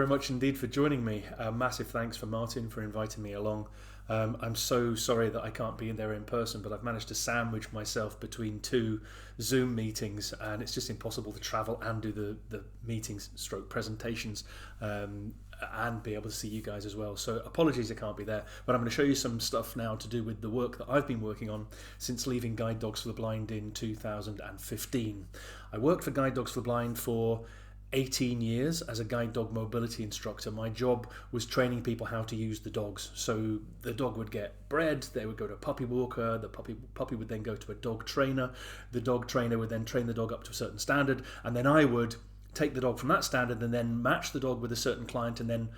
Very much indeed for joining me. Massive thanks for Martin for inviting me along. I'm so sorry that I can't be in there in person, but I've managed to sandwich myself between two Zoom meetings, and it's just impossible to travel and do the meetings stroke presentations and be able to see you guys as well. So apologies I can't be there, but I'm going to show you some stuff now to do with the work that I've been working on since leaving Guide Dogs for the Blind in 2015. I worked for Guide Dogs for the Blind for 18 years as a guide dog mobility instructor. My job was training people how to use the dogs. So the dog would get bred, they would go to a puppy walker, the puppy would then go to a dog trainer, the dog trainer would then train the dog up to a certain standard, and then I would take the dog from that standard and then match the dog with a certain client and then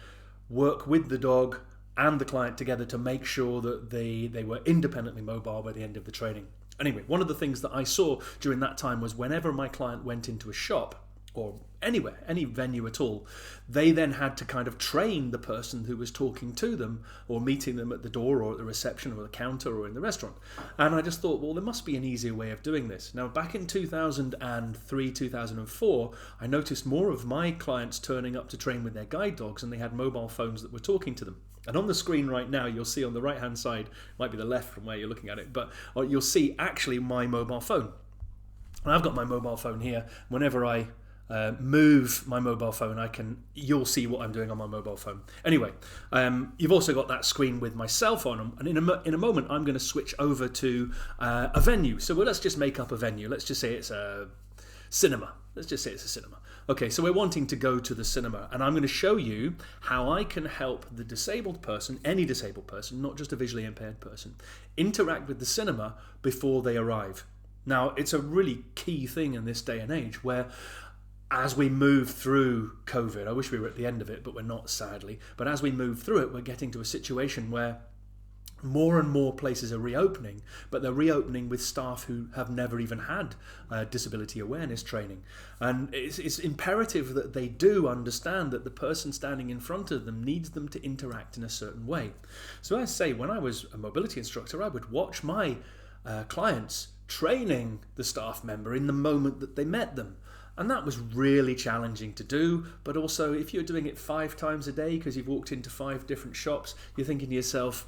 work with the dog and the client together to make sure that they were independently mobile by the end of the training. Anyway, one of the things that I saw during that time was whenever my client went into a shop or anywhere, any venue at all, they then had to kind of train the person who was talking to them or meeting them at the door or at the reception or the counter or in the restaurant. And I just thought, well, there must be an easier way of doing this. Now, back in 2003, 2004, I noticed more of my clients turning up to train with their guide dogs, and they had mobile phones that were talking to them. And on the screen right now, you'll see on the right-hand side, might be the left from where you're looking at it, but you'll see actually my mobile phone. And I've got my mobile phone here. Whenever I move my mobile phone, you'll see what I'm doing on my mobile phone. Anyway, you've also got that screen with my cell phone, and in a moment I'm going to switch over to a venue. So let's just make up a venue. Let's just say it's a cinema. Okay, so we're wanting to go to the cinema, and I'm going to show you how I can help the disabled person, any disabled person, not just a visually impaired person, interact with the cinema before they arrive. Now, it's a really key thing in this day and age where, as we move through COVID, I wish we were at the end of it, but we're not, sadly. But as we move through it, we're getting to a situation where more and more places are reopening, but they're reopening with staff who have never even had disability awareness training. And it's imperative that they do understand that the person standing in front of them needs them to interact in a certain way. So as I say, when I was a mobility instructor, I would watch my clients training the staff member in the moment that they met them. And that was really challenging to do, but also if you're doing it 5 times a day because you've walked into 5 different shops, you're thinking to yourself,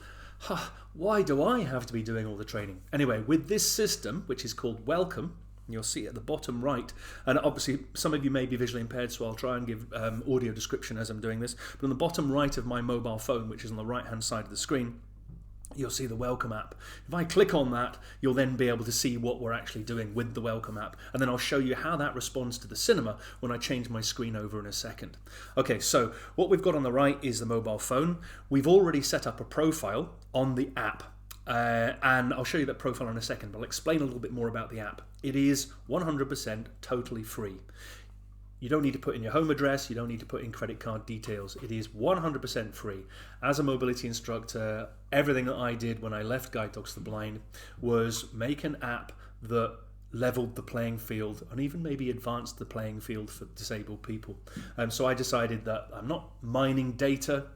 why do I have to be doing all the training? Anyway, with this system, which is called WelcoMe, you'll see at the bottom right, and obviously some of you may be visually impaired, so I'll try and give audio description as I'm doing this, but on the bottom right of my mobile phone, which is on the right hand side of the screen, you'll see the WelcoMe app. If I click on that, you'll then be able to see what we're actually doing with the WelcoMe app. And then I'll show you how that responds to the cinema when I change my screen over in a second. Okay, so what we've got on the right is the mobile phone. We've already set up a profile on the app. And I'll show you that profile in a second, but I'll explain a little bit more about the app. It is 100% totally free. You don't need to put in your home address, you don't need to put in credit card details. It is 100% free. As a mobility instructor, everything that I did when I left Guide Dogs for the Blind was make an app that leveled the playing field and even maybe advanced the playing field for disabled people. So I decided that I'm not mining data,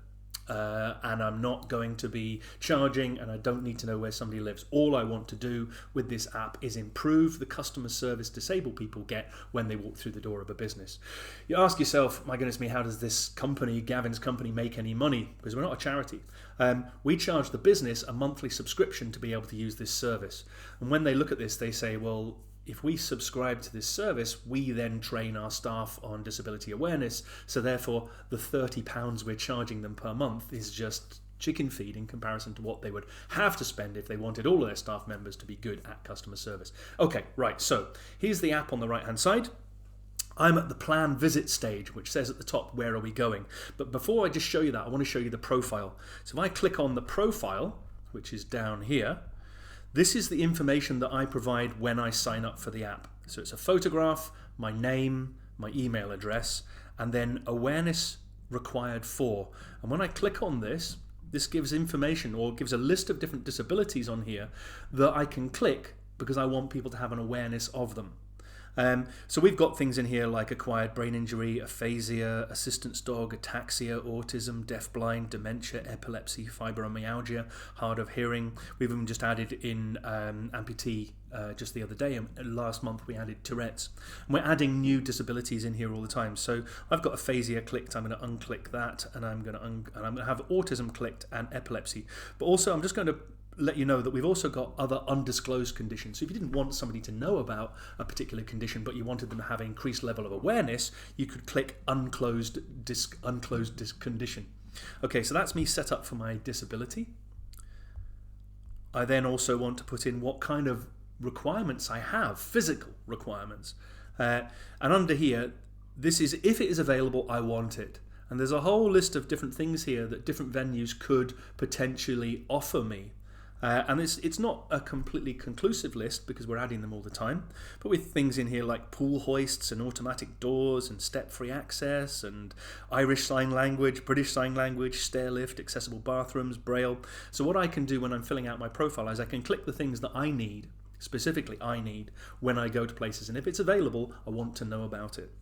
and I'm not going to be charging, and I don't need to know where somebody lives. All I want to do with this app is improve the customer service disabled people get when they walk through the door of a business. You ask yourself, my goodness me, how does this company, Gavin's company, make any money? Because we're not a charity. We charge the business a monthly subscription to be able to use this service. And when they look at this, they say, well, if we subscribe to this service, we then train our staff on disability awareness. So therefore, the £30 we're charging them per month is just chicken feed in comparison to what they would have to spend if they wanted all of their staff members to be good at customer service. Okay, right, so here's the app on the right-hand side. I'm at the plan visit stage, which says at the top, where are we going? But before I just show you that, I want to show you the profile. So if I click on the profile, which is down here, this is the information that I provide when I sign up for the app. So it's a photograph, my name, my email address, and then awareness required for. And when I click on this, this gives information or gives a list of different disabilities on here that I can click because I want people to have an awareness of them. So we've got things in here like acquired brain injury, aphasia, assistance dog, ataxia, autism, deafblind, dementia, epilepsy, fibromyalgia, hard of hearing. We've even just added in amputee just the other day, and last month we added Tourette's. And we're adding new disabilities in here all the time. So I've got aphasia clicked. I'm going to unclick that, and I'm going to have autism clicked and epilepsy. But also I'm just going to let you know that we've also got other undisclosed conditions. So if you didn't want somebody to know about a particular condition, but you wanted them to have an increased level of awareness, you could click unclosed condition. Okay, so that's me set up for my disability. I then also want to put in what kind of requirements I have, physical requirements. And under here, this is if it is available, I want it. And there's a whole list of different things here that different venues could potentially offer me. And it's not a completely conclusive list because we're adding them all the time, but with things in here like pool hoists and automatic doors and step-free access and Irish Sign Language, British Sign Language, stair lift, accessible bathrooms, Braille. So what I can do when I'm filling out my profile is I can click the things that I need, specifically I need, when I go to places, and if it's available, I want to know about it.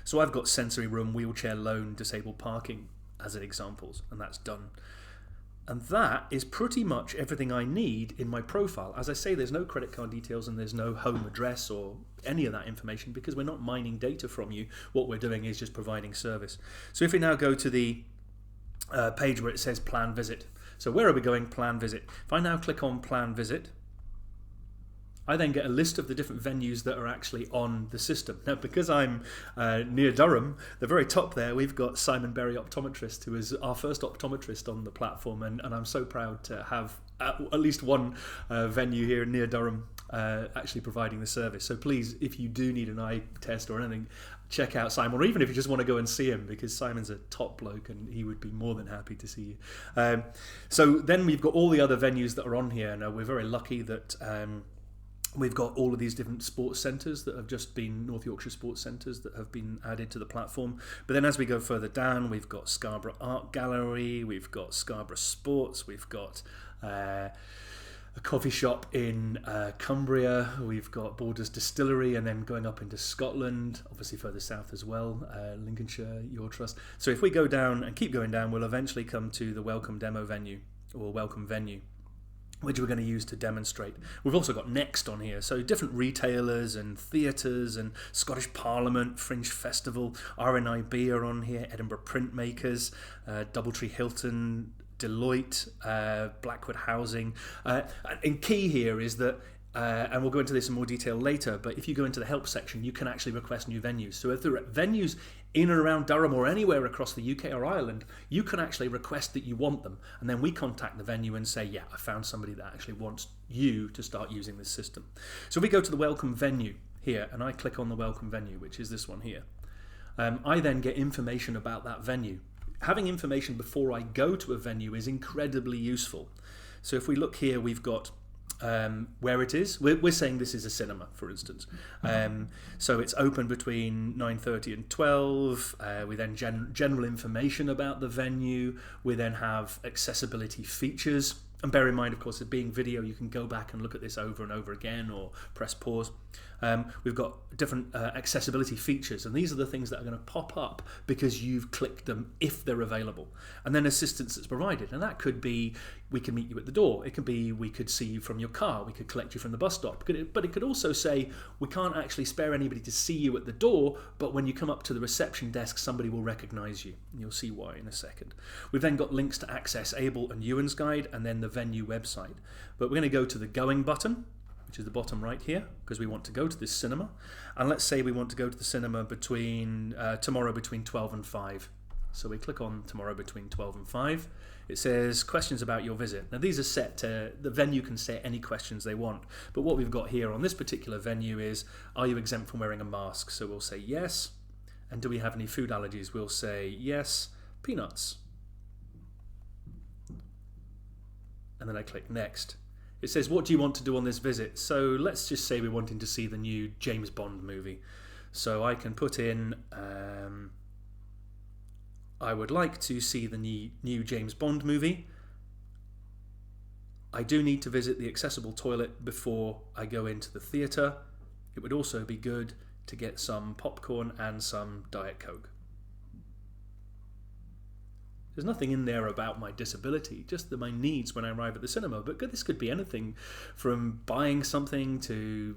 So I've got sensory room, wheelchair loan, disabled parking as examples, and that's done. And that is pretty much everything I need in my profile. As I say, there's no credit card details and there's no home address or any of that information because we're not mining data from you. What we're doing is just providing service. So if we now go to the page where it says plan visit. So where are we going? Plan visit. If I now click on plan visit, I then get a list of the different venues that are actually on the system. Now, because I'm near Durham, the very top there, we've got Simon Berry Optometrist, who is our first optometrist on the platform, and I'm so proud to have at least one venue here near Durham actually providing the service. So please, if you do need an eye test or anything, check out Simon, or even if you just want to go and see him, because Simon's a top bloke and he would be more than happy to see you. So then we've got all the other venues that are on here. Now, we're very lucky that we've got all of these different sports centres that have just been North Yorkshire sports centres that have been added to the platform. But then as we go further down, we've got Scarborough Art Gallery, we've got Scarborough Sports, we've got a coffee shop in Cumbria, we've got Borders Distillery, and then going up into Scotland, obviously further south as well, Lincolnshire, Your Trust. So if we go down and keep going down, we'll eventually come to the Welcome Demo venue, or Welcome venue, which we're going to use to demonstrate. We've also got Next on here, so different retailers and theatres and Scottish Parliament, Fringe Festival, RNIB are on here, Edinburgh Printmakers, Doubletree Hilton, Deloitte, Blackwood Housing. And key here is that, and we'll go into this in more detail later, but if you go into the help section, you can actually request new venues. So if there are venues in and around Durham or anywhere across the UK or Ireland, you can actually request that you want them. And then we contact the venue and say, yeah, I found somebody that actually wants you to start using this system. So we go to the Welcome venue here, and I click on the Welcome venue, which is this one here. I then get information about that venue. Having information before I go to a venue is incredibly useful. So if we look here, we've got where it is. We're saying this is a cinema, for instance. So it's open between 9:30 and 12. We then general information about the venue. We then have accessibility features. And bear in mind, of course, it being video, you can go back and look at this over and over again or press pause. We've got different accessibility features, and these are the things that are going to pop up because you've clicked them if they're available. And then assistance that's provided, and that could be we can meet you at the door. It could be we could see you from your car. We could collect you from the bus stop. But it could also say we can't actually spare anybody to see you at the door, but when you come up to the reception desk, somebody will recognise you. And you'll see why in a second. We've then got links to access Abel and Ewan's guide, and then the venue website. But we're going to go to the Going button, which is the bottom right here, because we want to go to this cinema. And let's say we want to go to the cinema tomorrow between 12 and 5. So we click on tomorrow between 12 and 5. It says questions about your visit. Now these are set to, the venue can say any questions they want. But what we've got here on this particular venue is, are you exempt from wearing a mask? So we'll say yes. And do we have any food allergies? We'll say yes, peanuts. And then I click next. It says, what do you want to do on this visit? So let's just say we're wanting to see the new James Bond movie. So I can put in, I would like to see the new James Bond movie. I do need to visit the accessible toilet before I go into the theatre. It would also be good to get some popcorn and some Diet Coke. There's nothing in there about my disability, just my needs when I arrive at the cinema. But this could be anything from buying something to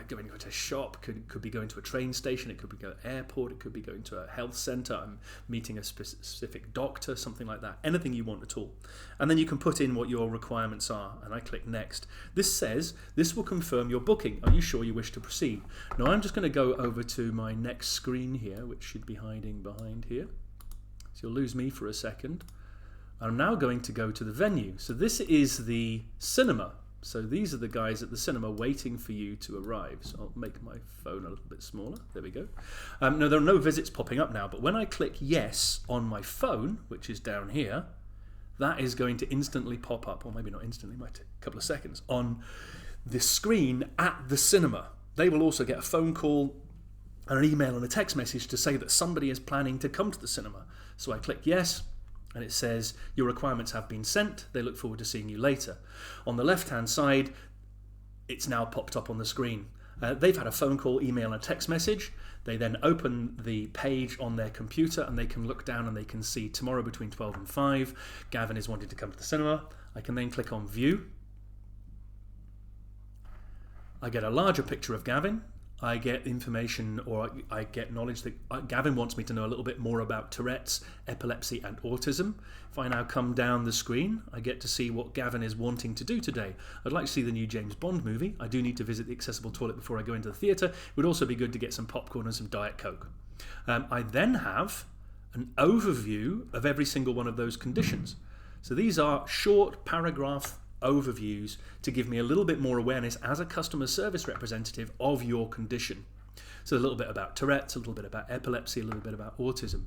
going to a shop, could be going to a train station, it could be going to an airport, it could be going to a health centre, I'm meeting a specific doctor, something like that. Anything you want at all. And then you can put in what your requirements are, and I click Next. This says, this will confirm your booking. Are you sure you wish to proceed? Now I'm just going to go over to my next screen here, which should be hiding behind here. So you'll lose me for a second. I'm now going to go to the venue. So this is the cinema. So these are the guys at the cinema waiting for you to arrive. So I'll make my phone a little bit smaller. There we go. No, there are no visits popping up now, but when I click yes on my phone, which is down here, that is going to instantly pop up, or maybe not instantly, might take a couple of seconds, on the screen at the cinema. They will also get a phone call and an email and a text message to say that somebody is planning to come to the cinema. So I click yes, and it says your requirements have been sent. They look forward to seeing you later. On the left-hand side, it's now popped up on the screen. They've had a phone call, email, and a text message. They then open the page on their computer, and they can look down and they can see tomorrow between 12 and 5, Gavin is wanting to come to the cinema. I can then click on View. I get a larger picture of Gavin. I get information, or I get knowledge that Gavin wants me to know a little bit more about Tourette's, epilepsy and autism. If I now come down the screen, I get to see what Gavin is wanting to do today. I'd like to see the new James Bond movie. I do need to visit the accessible toilet before I go into the theatre. It would also be good to get some popcorn and some Diet Coke. I then have an overview of every single one of those conditions. So these are short paragraph overviews to give me a little bit more awareness as a customer service representative of your condition. So a little bit about Tourette's, a little bit about epilepsy, a little bit about autism.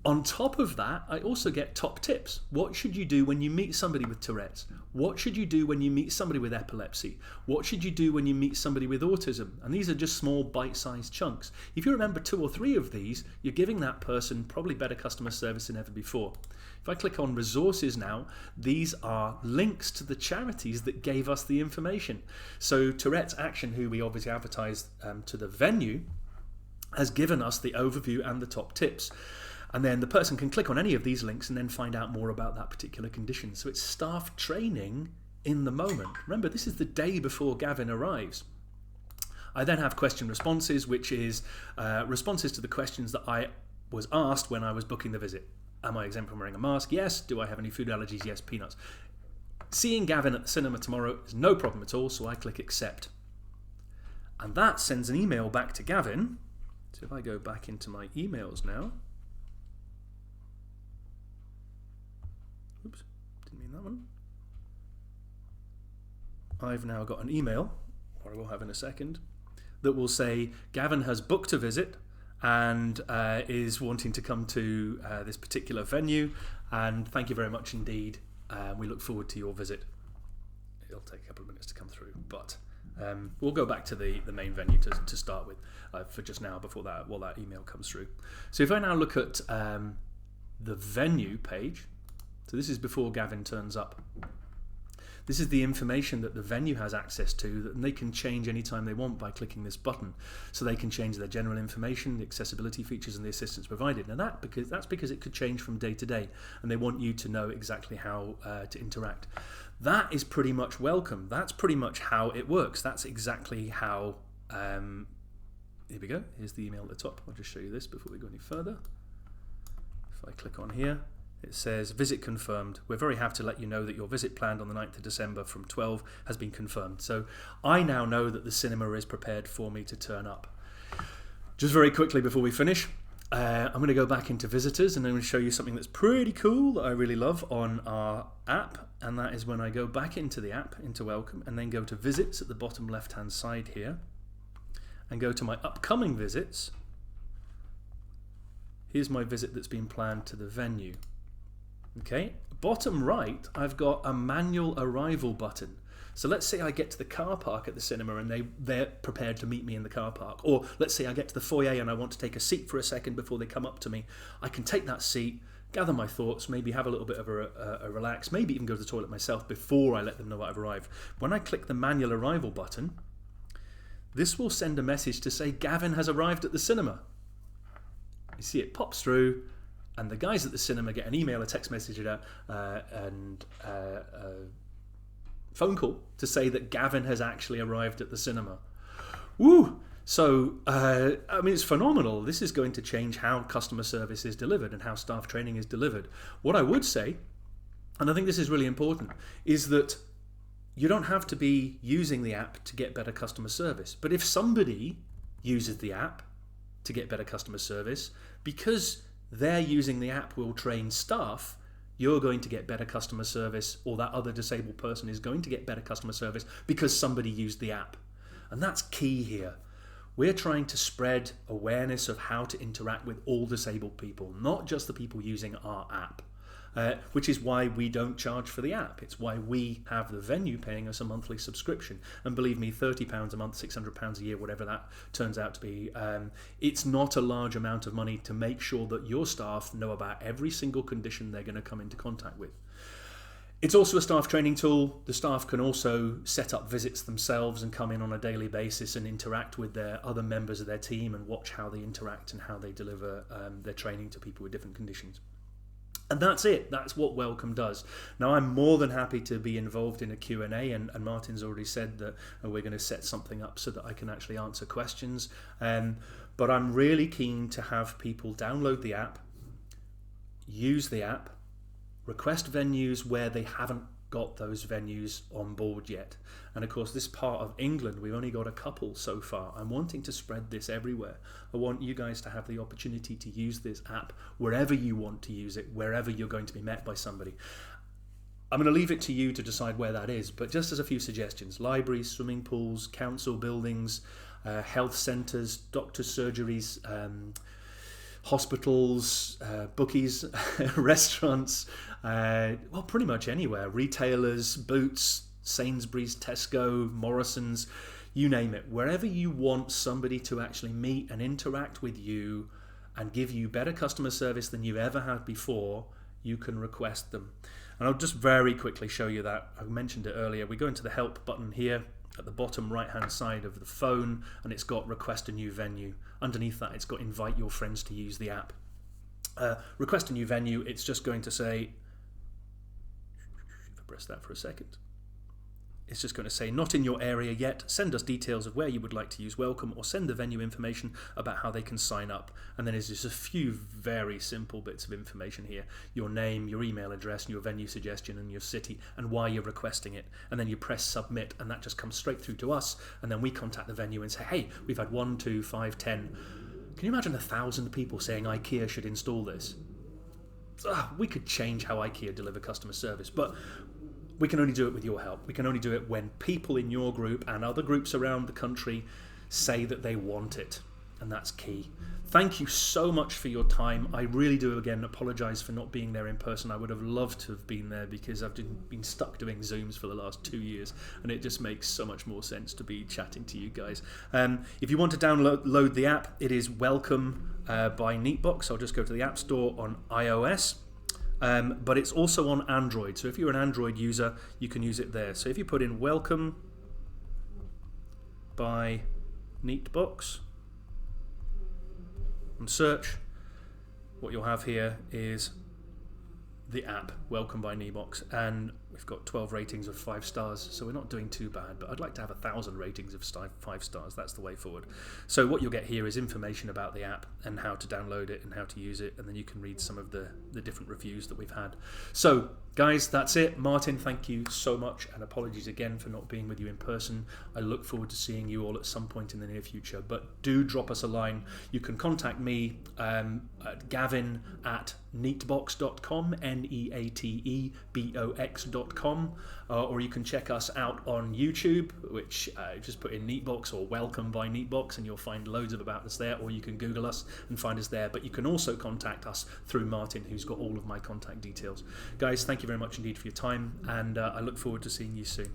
On top of that, I also get top tips. What should you do when you meet somebody with Tourette's? What should you do when you meet somebody with epilepsy? What should you do when you meet somebody with autism? And these are just small bite-sized chunks. If you remember 2 or 3 of these, you're giving that person probably better customer service than ever before. If I click on resources now, these are links to the charities that gave us the information. So Tourette's Action, who we obviously advertised to the venue, has given us the overview and the top tips. And then the person can click on any of these links and then find out more about that particular condition. So it's staff training in the moment. Remember, this is the day before Gavin arrives. I then have question responses, which is responses to the questions that I was asked when I was booking the visit. Am I exempt from wearing a mask? Yes. Do I have any food allergies? Yes, peanuts. Seeing Gavin at the cinema tomorrow is no problem at all, so I click accept. And that sends an email back to Gavin. So if I go back into my emails now. Oops, didn't mean that one. I've now got an email, or I will have in a second, that will say Gavin has booked a visit and is wanting to come to this particular venue, and thank you very much indeed. We look forward to your visit. It'll take a couple of minutes to come through, but we'll go back to the main venue to start with for just now before that email comes through. So if I now look at the venue page, so this is before Gavin turns up. This is the information that the venue has access to that they can change anytime they want by clicking this button. So they can change their general information, the accessibility features and the assistance provided. Now that's because it could change from day to day, and they want you to know exactly how to interact. That is pretty much welcome. That's pretty much how it works. That's exactly how, here we go, here's the email at the top. I'll just show you this before we go any further. If I click on here, it says, visit confirmed. We're very happy to let you know that your visit planned on the 9th of December from 12 has been confirmed. So I now know that the cinema is prepared for me to turn up. Just very quickly before we finish, I'm going to go back into visitors and I'm going to show you something that's pretty cool that I really love on our app. And that is when I go back into the app, into Welcome, and then go to visits at the bottom left-hand side here and go to my upcoming visits. Here's my visit that's been planned to the venue. Okay, bottom right, I've got a manual arrival button. So let's say I get to the car park at the cinema and they're prepared to meet me in the car park. Or let's say I get to the foyer and I want to take a seat for a second before they come up to me. I can take that seat, gather my thoughts, maybe have a little bit of a relax, maybe even go to the toilet myself before I let them know I've arrived. When I click the manual arrival button, this will send a message to say Gavin has arrived at the cinema. You see it pops through, and the guys at the cinema get an email, a text message, and a phone call to say that Gavin has actually arrived at the cinema. Woo! So, I mean, it's phenomenal. This is going to change how customer service is delivered and how staff training is delivered. What I would say, and I think this is really important, is that you don't have to be using the app to get better customer service. But if somebody uses the app to get better customer service, because they're using the app will train staff, you're going to get better customer service, or that other disabled person is going to get better customer service because somebody used the app. And that's key here. We're trying to spread awareness of how to interact with all disabled people, not just the people using our app, which is why we don't charge for the app. It's why we have the venue paying us a monthly subscription. And believe me, £30 a month, £600 a year, whatever that turns out to be, it's not a large amount of money to make sure that your staff know about every single condition they're going to come into contact with. It's also a staff training tool. The staff can also set up visits themselves and come in on a daily basis and interact with their other members of their team and watch how they interact and how they deliver their training to people with different conditions. And that's it. That's what WelcoMe does. Now, I'm more than happy to be involved in a Q&A, and Martin's already said that we're going to set something up so that I can actually answer questions. But I'm really keen to have people download the app, use the app, request venues where they haven't got those venues on board yet. And of course, this part of England, we've only got a couple so far. I'm wanting to spread this everywhere. I want you guys to have the opportunity to use this app wherever you want to use it, wherever you're going to be met by somebody. I'm going to leave it to you to decide where that is, but just as a few suggestions: libraries, swimming pools, council buildings, health centres, doctors' surgeries, hospitals, bookies, restaurants, well, pretty much anywhere. Retailers, Boots, Sainsbury's, Tesco, Morrison's, you name it. Wherever you want somebody to actually meet and interact with you and give you better customer service than you've ever had before, you can request them. And I'll just very quickly show you that. I mentioned it earlier. We go into the help button here at the bottom right hand side of the phone, and it's got request a new venue. Underneath that, it's got invite your friends to use the app. Request a new venue, it's just going to say, if I press that for a second, it's just going to say, not in your area yet, send us details of where you would like to use WelcoMe, or send the venue information about how they can sign up. And then there's just a few very simple bits of information here: your name, your email address, and your venue suggestion, and your city, and why you're requesting it. And then you press submit, and that just comes straight through to us. And then we contact the venue and say, hey, we've had 1, 2, 5, 10. Can you imagine 1,000 people saying IKEA should install this? We could change how IKEA deliver customer service, but we can only do it with your help. We can only do it when people in your group and other groups around the country say that they want it, and that's key. Thank you so much for your time. I really do, again, apologise for not being there in person. I would have loved to have been there because I've been stuck doing Zooms for the last 2 years, and it just makes so much more sense to be chatting to you guys. If you want to download the app, it is WelcoMe by Neatebox. I'll just go to the App Store on iOS. But it's also on Android, so if you're an Android user, you can use it there. So if you put in WelcoMe by Neatebox and search, what you'll have here is the app, WelcoMe by Neatebox, and we've got 12 ratings of 5 stars, so we're not doing too bad, but I'd like to have 1,000 ratings of 5 stars. That's the way forward. So what you'll get here is information about the app and how to download it and how to use it, and then you can read some of the different reviews that we've had. So guys, that's it. Martin, thank you so much, and apologies again for not being with you in person. I look forward to seeing you all at some point in the near future, but do drop us a line. You can contact me at Gavin at neatebox.com, neatebox.com, or you can check us out on YouTube, which just put in Neatebox or WelcoMe by Neatebox and you'll find loads of about us there, or you can Google us and find us there. But you can also contact us through Martin, who's got all of my contact details. Guys, thank you very much indeed for your time, and I look forward to seeing you soon.